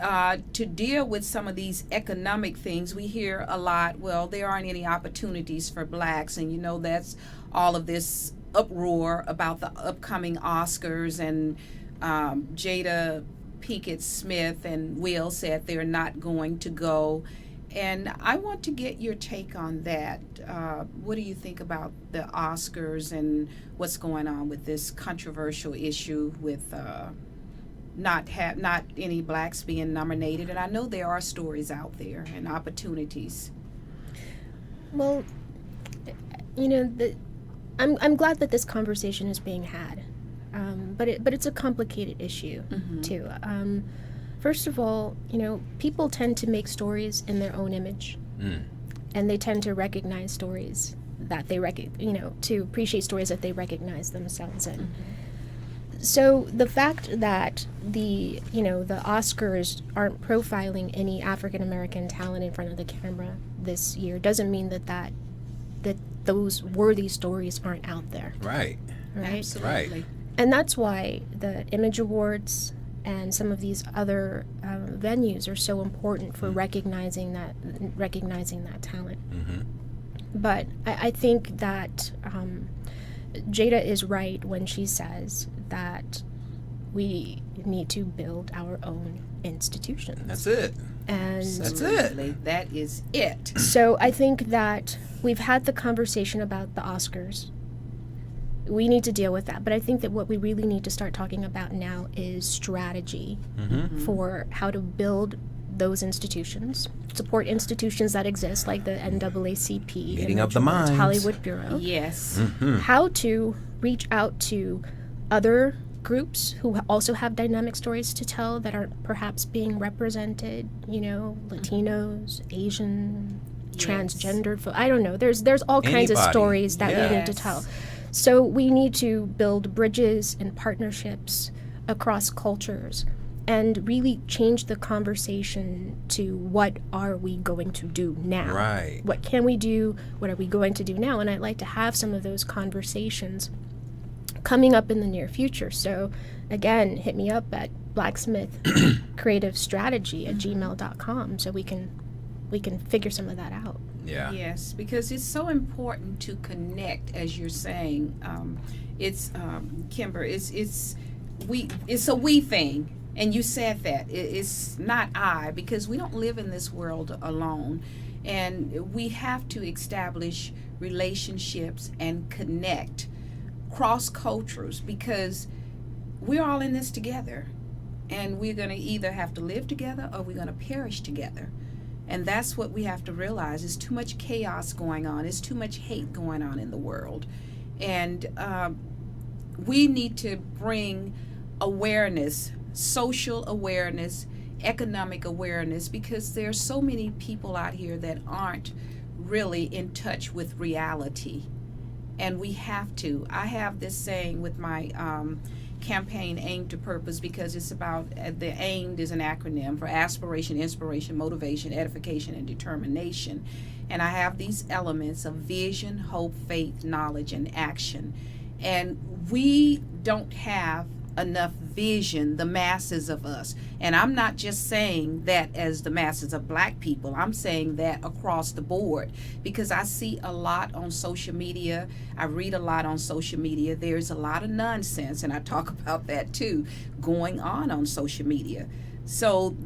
to deal with some of these economic things, we hear a lot, well, there aren't any opportunities for blacks, and that's all of this uproar about the upcoming Oscars, and Jada Pinkett Smith and Will said they're not going to go. And I want to get your take on that. What do you think about the Oscars and what's going on with this controversial issue with not any blacks being nominated? And I know there are stories out there and opportunities. Well, I'm glad that this conversation is being had. But it's a complicated issue too. First of all, people tend to make stories in their own image, and they tend to recognize stories that they to appreciate stories that they recognize themselves in. So the fact that the Oscars aren't profiling any African American talent in front of the camera this year doesn't mean that those worthy stories aren't out there. Right. Absolutely. Right. And that's why the Image Awards and some of these other venues are so important for recognizing that talent. But I think that Jada is right when she says that we need to build our own institutions. That's it. And That's it. That is it. So I think that we've had the conversation about the Oscars. We need to deal with that. But I think that what we really need to start talking about now is strategy for how to build those institutions, support institutions that exist, like the NAACP, Meeting of the minds, Hollywood Bureau. Yes. How to reach out to other groups who also have dynamic stories to tell that aren't perhaps being represented, Latinos, Asian, transgendered folks. I don't know. There's all kinds of stories that we need to tell. So we need to build bridges and partnerships across cultures and really change the conversation to what are we going to do now? Right. What can we do? What are we going to do now? And I'd like to have some of those conversations coming up in the near future. So again, hit me up at blacksmithcreativestrategy@gmail.com so we can figure some of that out. Yeah. Yes, because it's so important to connect, as you're saying. It's Kimber. It's a we thing, and you said that it's not I, because we don't live in this world alone, and we have to establish relationships and connect cross cultures, because we're all in this together, and we're going to either have to live together or we're going to perish together. And that's what we have to realize. There's too much chaos going on. There's too much hate going on in the world. And we need to bring awareness, social awareness, economic awareness, because there's so many people out here that aren't really in touch with reality. And we have to. I have this saying with my campaign, Aim to Purpose, because it's about, the AIM is an acronym for aspiration, inspiration, motivation, edification, and determination. And I have these elements of vision, hope, faith, knowledge, and action. And we don't have enough vision, the masses of us. And I'm not just saying that as the masses of black people, I'm saying that across the board, because I see a lot on social media. I read a lot on social media. There's a lot of nonsense, and I talk about that too, going on social media. So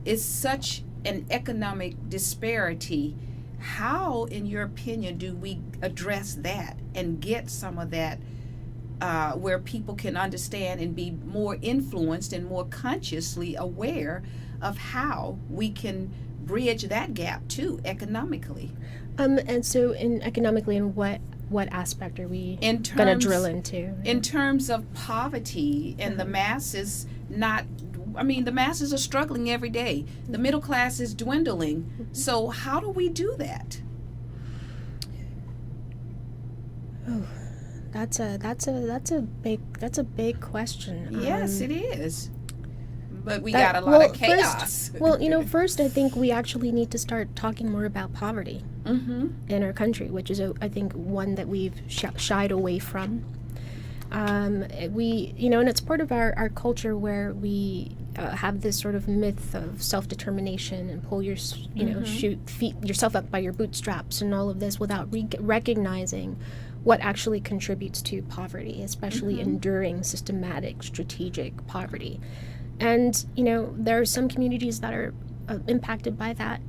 it's such an economic disparity. How, in your opinion, do we address that and get some of that where people can understand and be more influenced and more consciously aware of how we can bridge that gap too economically? And so economically, in what aspect are we going to drill into? In terms of poverty and the masses the masses are struggling every day. The middle class is dwindling. So how do we do that? Oh, that's a big question. Yes, it is. but we got a lot of chaos. First, I think we actually need to start talking more about poverty in our country, which is, I think, one that we've shied away from. And it's part of our culture where we have this sort of myth of self-determination and pull your, shoot yourself up by your bootstraps and all of this without recognizing what actually contributes to poverty, especially enduring, systematic, strategic poverty. And, there are some communities that are impacted by that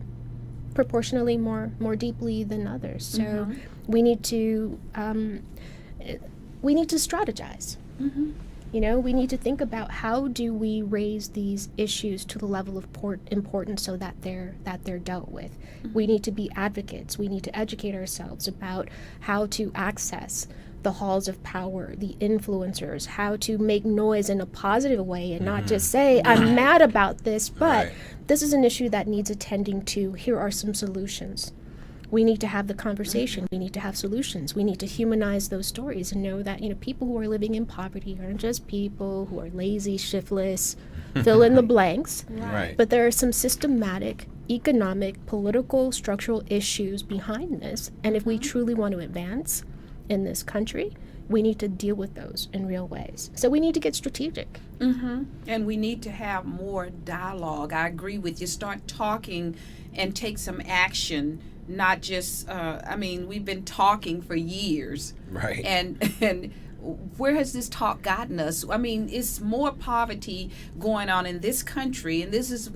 proportionally more deeply than others. So we need to strategize. We need to think about how do we raise these issues to the level of importance so that they're dealt with. We need to be advocates. We need to educate ourselves about how to access the halls of power, the influencers, how to make noise in a positive way and not just say, I'm mad about this, but this is an issue that needs attending to. Here are some solutions. We need to have the conversation. We need to have solutions. We need to humanize those stories and know that, people who are living in poverty aren't just people who are lazy, shiftless, fill in the blanks. Right. But there are some systematic, economic, political, structural issues behind this. And if we truly want to advance in this country, we need to deal with those in real ways. So we need to get strategic. And we need to have more dialogue. I agree with you. Start talking and take some action. Not just, we've been talking for years. Right. And where has this talk gotten us? It's more poverty going on in this country, and this is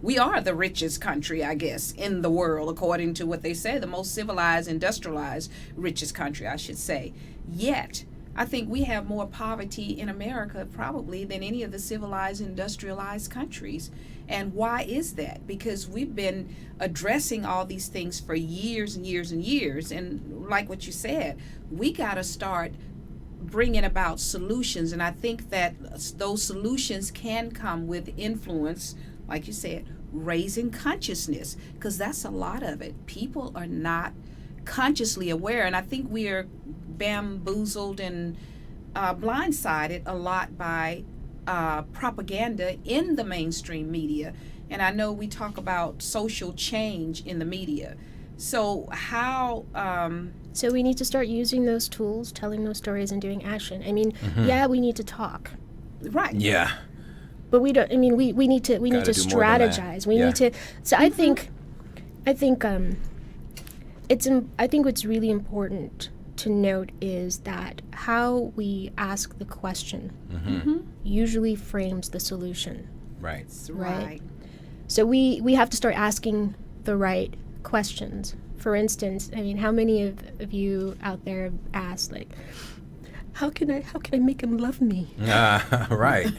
we are the richest country, I guess, in the world, according to what they say, the most civilized, industrialized, richest country, I should say. Yet, I think we have more poverty in America probably than any of the civilized, industrialized countries. And why is that? Because we've been addressing all these things for years and years and years. And like what you said, we got to start bringing about solutions. And I think that those solutions can come with influence, like you said, raising consciousness, because that's a lot of it. People are not consciously aware. And I think we are bamboozled and blindsided a lot by propaganda in the mainstream media. And I know we talk about social change in the media. So how... So we need to start using those tools, telling those stories, and doing action. Yeah, we need to talk. Right. Yeah. But we don't. We need to strategize. We need to. So I think what's really important to note is that how we ask the question usually frames the solution. Right. Right. So we have to start asking the right questions. For instance, how many of you out there have asked, like, how can I make him love me? Right.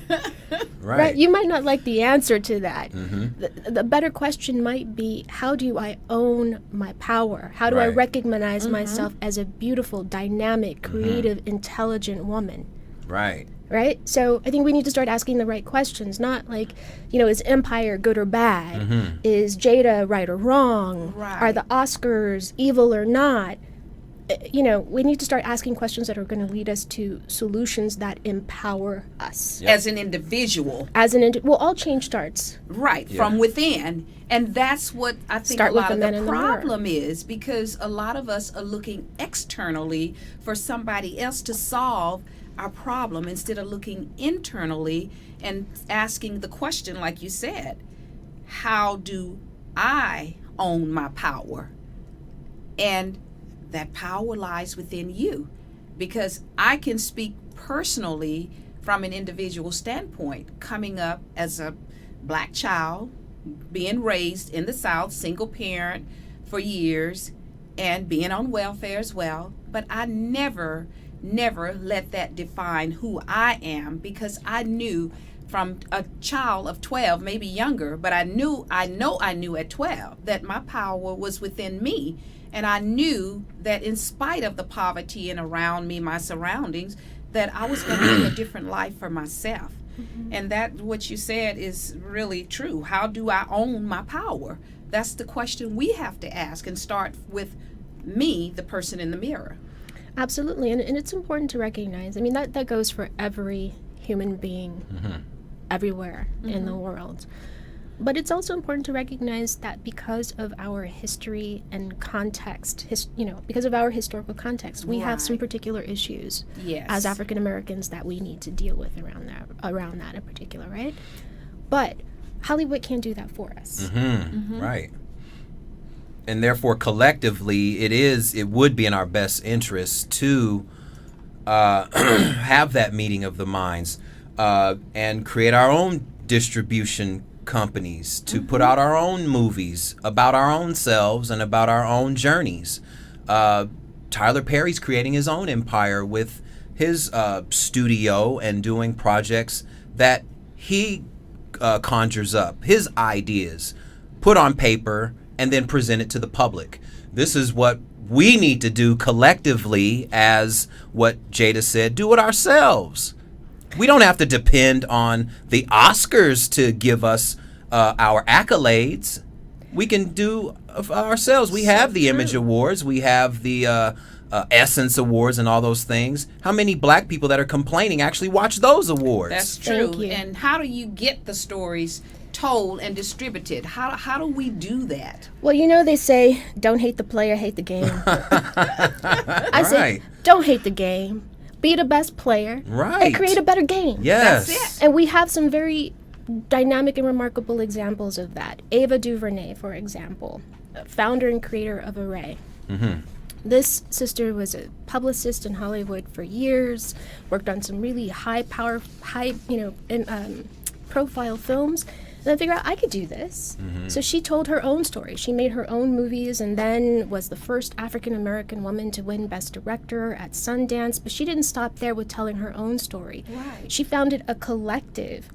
Right. You might not like the answer to that. The better question might be, how do I own my power? How do I recognize myself as a beautiful, dynamic, creative, intelligent woman? Right. Right? So I think we need to start asking the right questions, not like, is Empire good or bad? Is Jada right or wrong? Right. Are the Oscars evil or not? We need to start asking questions that are going to lead us to solutions that empower us. As an individual. Well, all change starts. Right, from within. And that's what I think a lot of the problem is, because a lot of us are looking externally for somebody else to solve our problem instead of looking internally and asking the question, like you said, how do I own my power? And that power lies within you, because I can speak personally from an individual standpoint, coming up as a black child, being raised in the South, single parent for years, and being on welfare as well. But I never let that define who I am, because I knew from a child of 12, maybe younger, but I knew at 12 that my power was within me. And I knew that in spite of the poverty and around me, my surroundings, that I was going to live a different life for myself. And that, what you said, is really true. How do I own my power? That's the question we have to ask, and start with me, the person in the mirror. Absolutely. And it's important to recognize, that goes for every human being everywhere in the world. But it's also important to recognize that because of our history and context, because of our historical context, we have some particular issues as African Americans that we need to deal with around that in particular, right? But Hollywood can't do that for us. Right. And therefore, collectively, it would be in our best interest to have that meeting of the minds and create our own distribution companies to put out our own movies about our own selves and about our own journeys. Tyler Perry's creating his own empire with his studio and doing projects that he conjures up, his ideas, put on paper, and then present it to the public. This is what we need to do collectively, as what Jada said, do it ourselves. We don't have to depend on the Oscars to give us our accolades. We can do ourselves. We have the Image Awards. We have the Essence Awards and all those things. How many black people that are complaining actually watch those awards? That's true. And how do you get the stories told and distributed? How do we do that? Well, they say, don't hate the player, hate the game. I say, don't hate the game. Be the best player. Right. And create a better game. Yes. That's it. And we have some very dynamic and remarkable examples of that. Ava DuVernay, for example, founder and creator of Array. This sister was a publicist in Hollywood for years, worked on some really high profile films. And I figured out I could do this. So she told her own story. She made her own movies and then was the first African-American woman to win Best Director at Sundance. But she didn't stop there with telling her own story. Right. She founded a collective,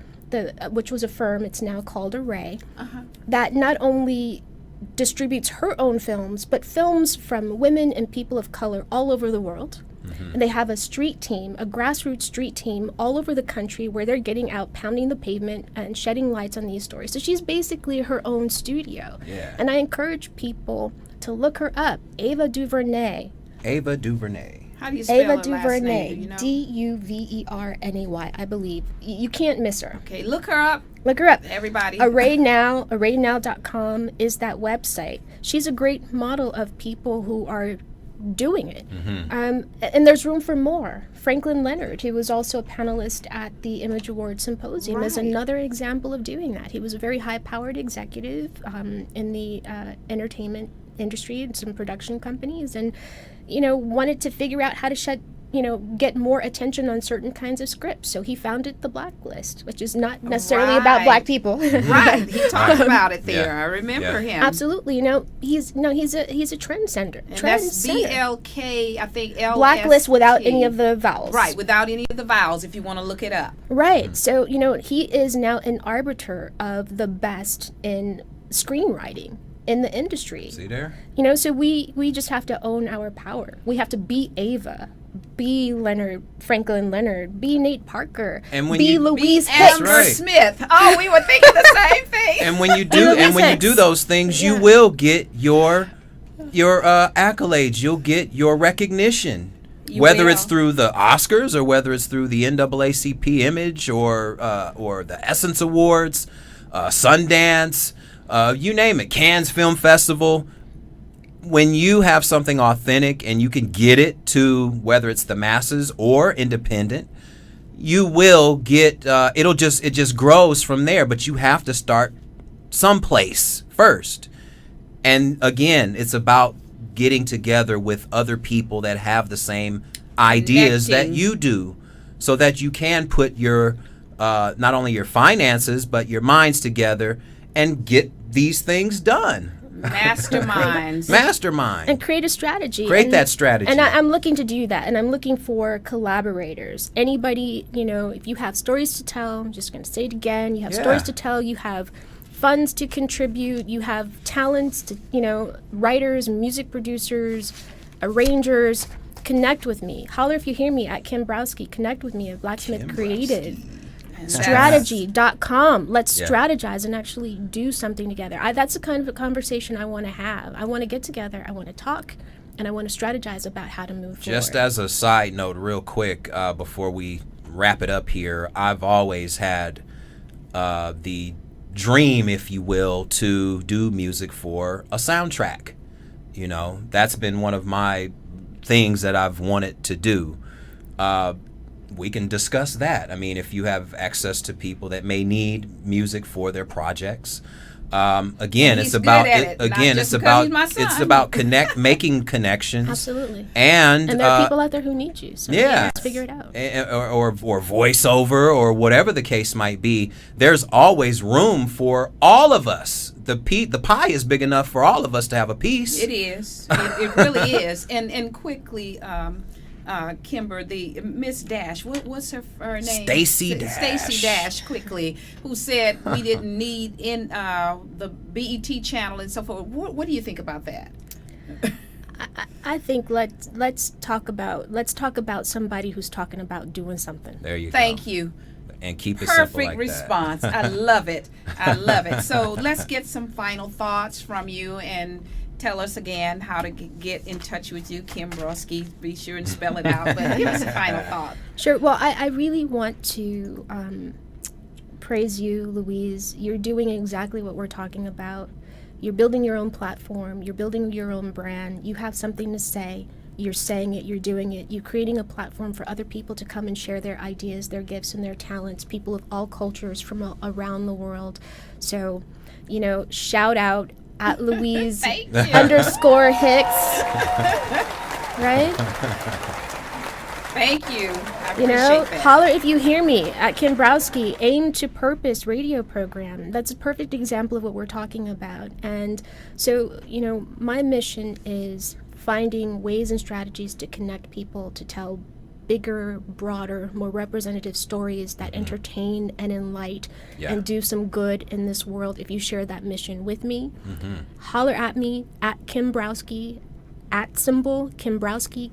which was a firm, it's now called Array, that not only distributes her own films, but films from women and people of color all over the world. And they have a street team, a grassroots street team all over the country where they're getting out, pounding the pavement and shedding lights on these stories. So she's basically her own studio. And I encourage people to look her up, Ava DuVernay. Ava DuVernay. How do you spell Ava her last DuVernay, name? Do you know? DuVernay, I believe. You can't miss her. Okay, look her up. Look her up. Everybody. ArrayNow.com is that website. She's a great model of people who are doing it. And there's room for more. Franklin Leonard, who was also a panelist at the Image Awards Symposium, is another example of doing that. He was a very high-powered executive in the entertainment industry and some production companies, and wanted to figure out how to get more attention on certain kinds of scripts. So he founded the Blacklist, which is not necessarily about black people. Right. He talked about it there. I remember him. Absolutely. He's a trendsetter. And that's BLK, I think LST. Blacklist without any of the vowels. Right, without any of the vowels if you want to look it up. Right. So, he is now an arbiter of the best in screenwriting in the industry. See there? So we just have to own our power. We have to be Ava, be Franklin Leonard, be Nate Parker, and be Louise Ken. Kimber Smith. Oh, we were thinking the same thing. And when you do those things, you will get your accolades. You'll get your recognition. Whether it's through the Oscars or whether it's through the NAACP Image or the Essence Awards, Sundance, you name it, Cannes Film Festival. When you have something authentic and you can get it to whether it's the masses or independent, you will get it just grows from there. But you have to start someplace first. And again, it's about getting together with other people that have the same ideas that you do, so that you can put your not only your finances but your minds together and get these things done. Mastermind. And create a strategy. That strategy. And I'm looking to do that. And I'm looking for collaborators. Anybody, if you have stories to tell, I'm just going to say it again, you have stories to tell, you have funds to contribute, you have talents to, writers, music producers, arrangers, connect with me. Holler if you hear me at Kim Browski. Connect with me at Blacksmith Creative. Strategy.com. Let's strategize and actually do something together. That's the kind of a conversation I want to have. I want to get together, I want to talk, and I want to strategize about how to move forward. Just as a side note, real quick, before we wrap it up here, I've always had the dream, if you will, to do music for a soundtrack. You know, that's been one of my things that I've wanted to do. We can discuss that. I mean, if you have access to people that may need music for their projects. Again, it's about making connections. Absolutely. And there are people out there who need you. So let's figure it out. Or voiceover or whatever the case might be. There's always room for all of us. The pie is big enough for all of us to have a piece. It is. It really is. And quickly, Kimber, the Miss Dash, what's her name? Stacy Dash. Stacy Dash, quickly, who said we didn't need in the BET channel and so forth. What do you think about that? I think let's talk about somebody who's talking about doing something. There you go. Thank you. And keep it simple like that. Perfect response. I love it. I love it. So let's get some final thoughts from you and tell us again how to get in touch with you, Kim Broski. Be sure and spell it out, but give us a final thought. Sure. Well, I really want to praise you, Louise. You're doing exactly what we're talking about. You're building your own platform. You're building your own brand. You have something to say. You're saying it. You're doing it. You're creating a platform for other people to come and share their ideas, their gifts, and their talents, people of all cultures from around the world. So, shout out at Louise _ Hicks, right? Thank you. I appreciate that. Holler if you hear me at Kimbrowski Aim to Purpose radio program. That's a perfect example of what we're talking about. And so, my mission is finding ways and strategies to connect people to tell bigger, broader, more representative stories that entertain and enlighten and do some good in this world. If you share that mission with me, holler at me at Kimbrowski, at symbol Kimbrowski,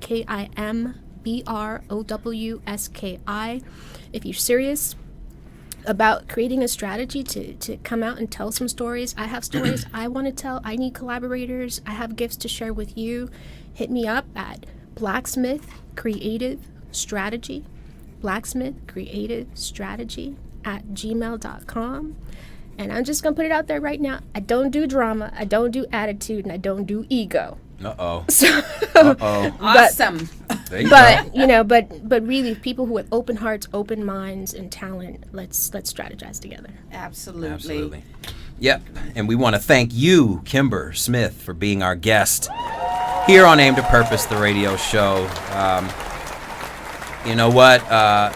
KIMBROWSKI. If you're serious about creating a strategy to come out and tell some stories, I have stories I want to tell. I need collaborators. I have gifts to share with you. Hit me up at Blacksmith Creative Strategy at gmail.com. And I'm just going to put it out there right now. I don't do drama, I don't do attitude, and I don't do ego. Awesome. But really, people who have open hearts, open minds, and talent, let's strategize together. Absolutely. Yep. And we want to thank you, Kimber Smith, for being our guest here on Aim to Purpose, the radio show. You know what? I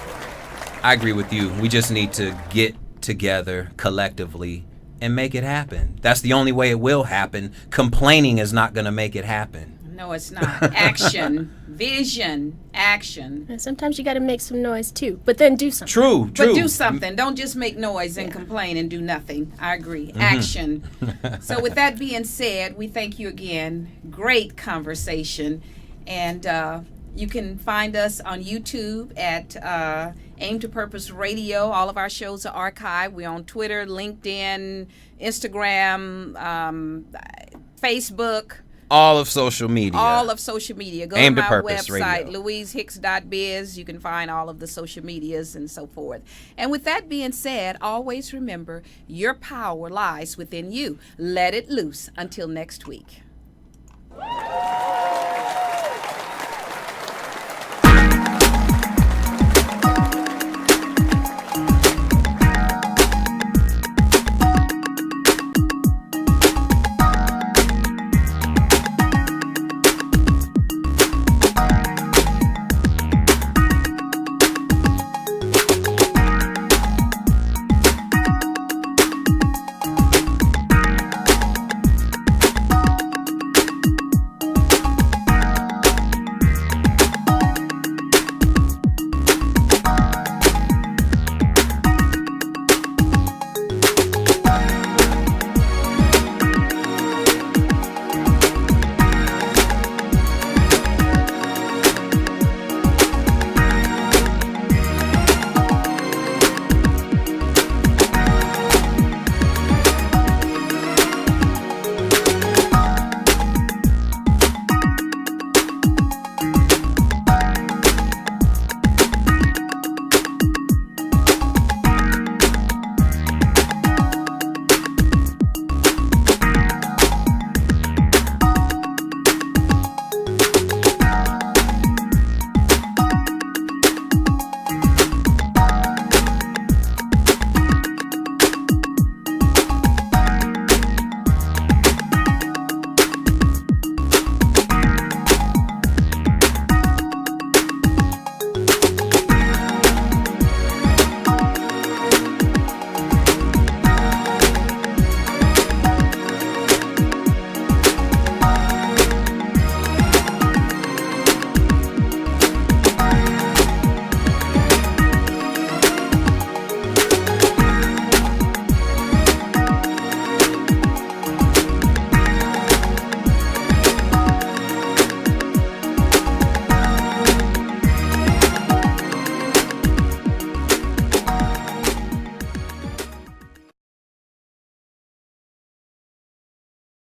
agree with you. We just need to get together collectively and make it happen. That's the only way it will happen. Complaining is not going to make it happen. No, it's not. Action, vision, action. And sometimes you got to make some noise too, but then do something. True. But do something. Don't just make noise and complain and do nothing. I agree. Action. So with that being said, we thank you again. Great conversation. And you can find us on YouTube at Aim to Purpose Radio. All of our shows are archived. We're on Twitter, LinkedIn, Instagram, Facebook. All of social media. Go Aim to my Purpose website, Radio. louisehicks.biz. You can find all of the social medias and so forth. And with that being said, always remember your power lies within you. Let it loose. Until next week.